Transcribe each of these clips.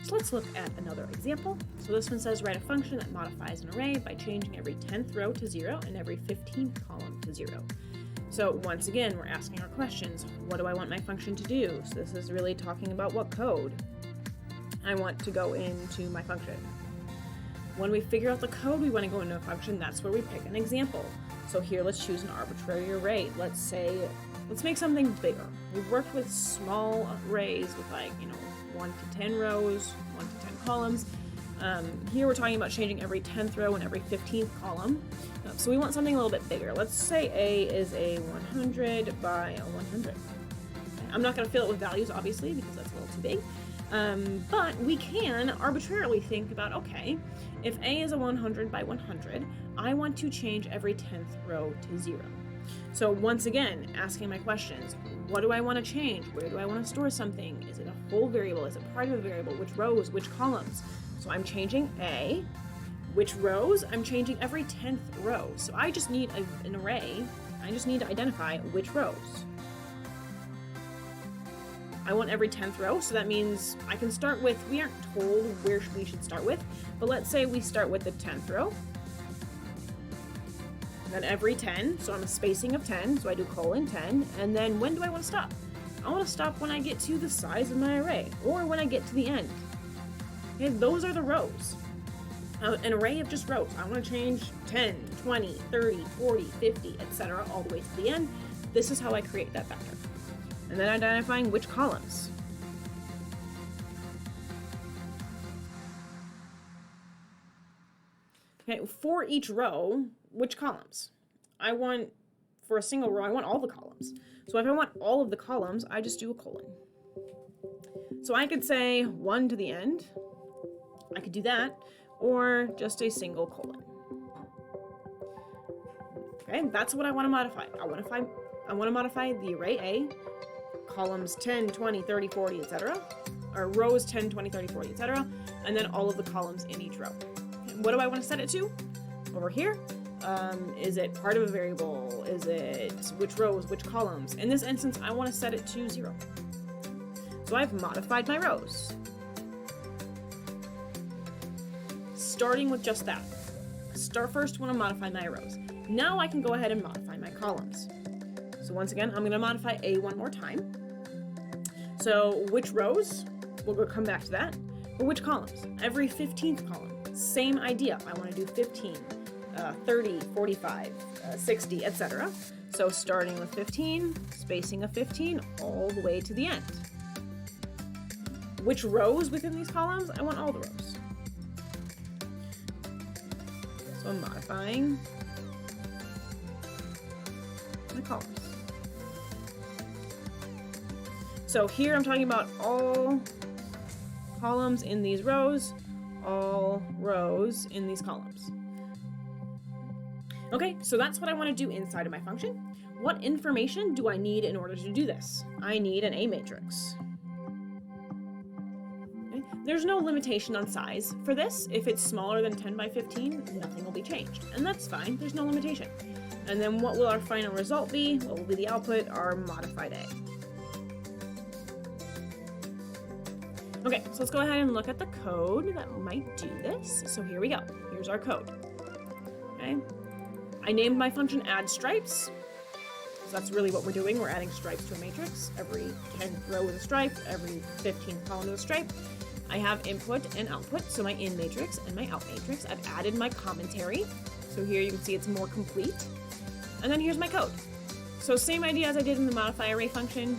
So let's look at another example. So this one says write a function that modifies an array by changing every 10th row to 0 and every 15th column to 0. So once again, we're asking our questions. What do I want my function to do? So this is really talking about what code I want to go into my function. When we figure out the code we want to go into a function, that's where we pick an example. So here, let's choose an arbitrary array. Let's make something bigger. We've worked with small arrays with 1 to 10 rows, 1 to 10 columns. Here we're talking about changing every 10th row and every 15th column. So we want something a little bit bigger. Let's say A is a 100 by a 100. I'm not going to fill it with values, obviously, because that's a little too big. But we can arbitrarily think about, okay, if A is a 100 by 100, I want to change every 10th row to 0. So once again, asking my questions, what do I want to change? Where do I want to store something? Is it a whole variable? Is it part of a variable? Which rows? Which columns? So I'm changing A. Which rows? I'm changing every 10th row. So I just need an array. I just need to identify which rows. I want every 10th row, so that means I can start with, we aren't told where we should start with, but let's say we start with the 10th row. Then every 10, so I'm a spacing of 10, so I do :10, and then when do I want to stop? I want to stop when I get to the size of my array, or when I get to the end. Okay, those are the rows. An array of just rows. I want to change 10, 20, 30, 40, 50, etc., all the way to the end. This is how I create that vector. And then identifying which columns. Okay, for each row, which columns? For a single row, I want all the columns. So if I want all of the columns, I just do a colon. So I could say 1 to the end. I could do that, or just a single colon. Okay, that's what I want to modify. I want to modify the array A, columns 10, 20, 30, 40, etc., or rows 10, 20, 30, 40, etc., and then all of the columns in each row. And what do I want to set it to? Over here, is it part of a variable? Is it which rows, which columns? In this instance, I want to set it to 0. So I've modified my rows. Starting with just that. First, I want to modify my rows. Now I can go ahead and modify my columns. So once again, I'm going to modify A one more time. So which rows? We'll come back to that. But which columns? Every 15th column. Same idea. I want to do 15, 30, 45, 60, etc. So starting with 15, spacing of 15, all the way to the end. Which rows within these columns? I want all the rows. So I'm modifying my columns. So here I'm talking about all columns in these rows, all rows in these columns. Okay, so that's what I want to do inside of my function. What information do I need in order to do this? I need an A matrix. Okay. There's no limitation on size for this. If it's smaller than 10 by 15, nothing will be changed. And that's fine, there's no limitation. And then what will our final result be? What will be the output? Our modified A. Okay, so let's go ahead and look at the code that might do this. So here we go. Here's our code. Okay. I named my function add stripes. So that's really what we're doing. We're adding stripes to a matrix. Every 10th row is a stripe, every 15th column is a stripe. I have input and output, so my in matrix and my out matrix. I've added my commentary. So here you can see it's more complete. And then here's my code. So same idea as I did in the modify array function.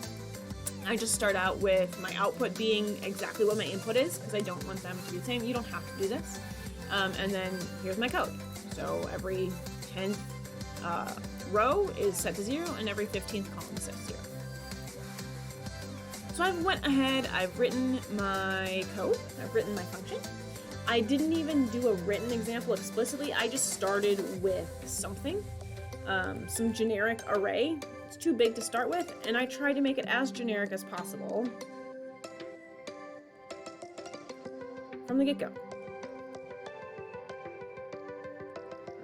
I just start out with my output being exactly what my input is, because I don't want them to be the same. You don't have to do this. And then here's my code. So every 10th row is set to 0, and every 15th column is set to 0. So I went ahead, I've written my code, I've written my function. I didn't even do a written example explicitly. I just started with something, some generic array. It's too big to start with, and I tried to make it as generic as possible from the get-go.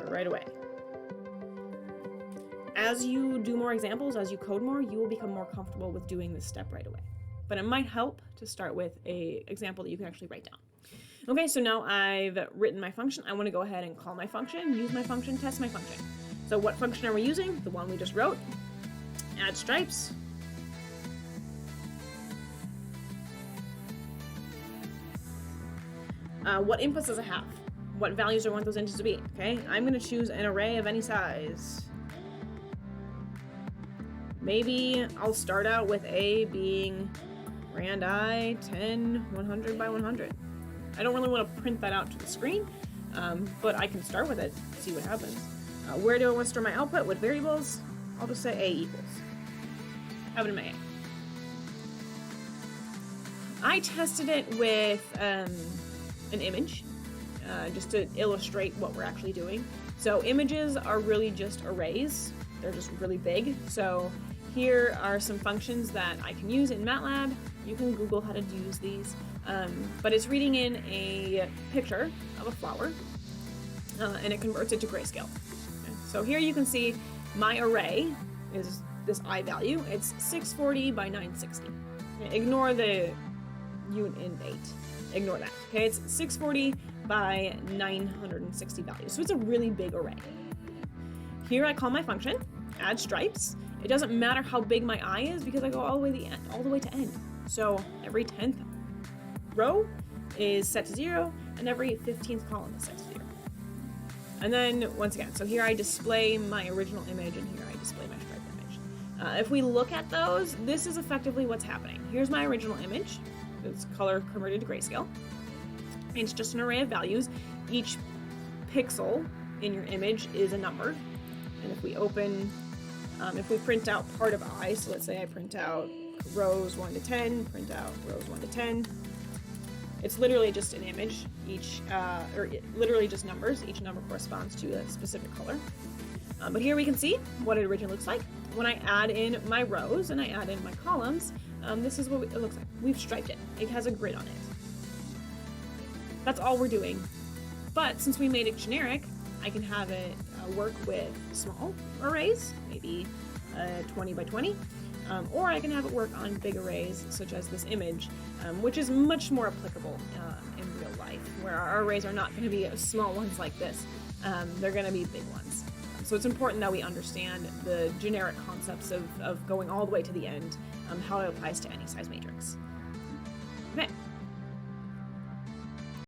Right away. As you do more examples, as you code more, you will become more comfortable with doing this step right away. but it might help to start with an example that you can actually write down. Okay, so now I've written my function. I want to go ahead and call my function, use my function, test my function. So what function are we using? The one we just wrote. Add stripes. What inputs does it have? What values do I want those integers to be? Okay, I'm going to choose an array of any size. Maybe I'll start out with A being rand I 10, 100 by 100. I don't really want to print that out to the screen, but I can start with it, see what happens. Where do I want to store my output? What variables? I'll just say A equals. Have it in my A. I tested it with an image, just to illustrate what we're actually doing. So images are really just arrays. They're just really big. So here are some functions that I can use in MATLAB. You can Google how to use these. But it's reading in a picture of a flower, and it converts it to grayscale. Okay. So here you can see my array is this I value. It's 640 by 960. Okay, ignore the unit in 8. Ignore that. Okay, it's 640 by 960 values. So it's a really big array. Here I call my function, add stripes. It doesn't matter how big my I is because I go all the way to end. So every 10th row is set to 0, and every 15th column is set to 0. And then once again, so here I display my original image, and here I display my striped image. If we look at those, this is effectively what's happening. Here's my original image. It's color converted to grayscale. It's just an array of values. Each pixel in your image is a number. And if we open, if we print out part of I, so let's say I print out rows 1 to 10, print out rows 1 to 10. It's literally just an image, literally just numbers. Each number corresponds to a specific color. But here we can see what it originally looks like. When I add in my rows and I add in my columns, this is what it looks like. We've striped it. It has a grid on it. That's all we're doing. But since we made it generic, I can have it work with small arrays, maybe 20 by 20, or I can have it work on big arrays, such as this image, which is much more applicable in real life, where our arrays are not going to be small ones like this. They're going to be big ones. So it's important that we understand the generic concepts of going all the way to the end, how it applies to any size matrix. Okay.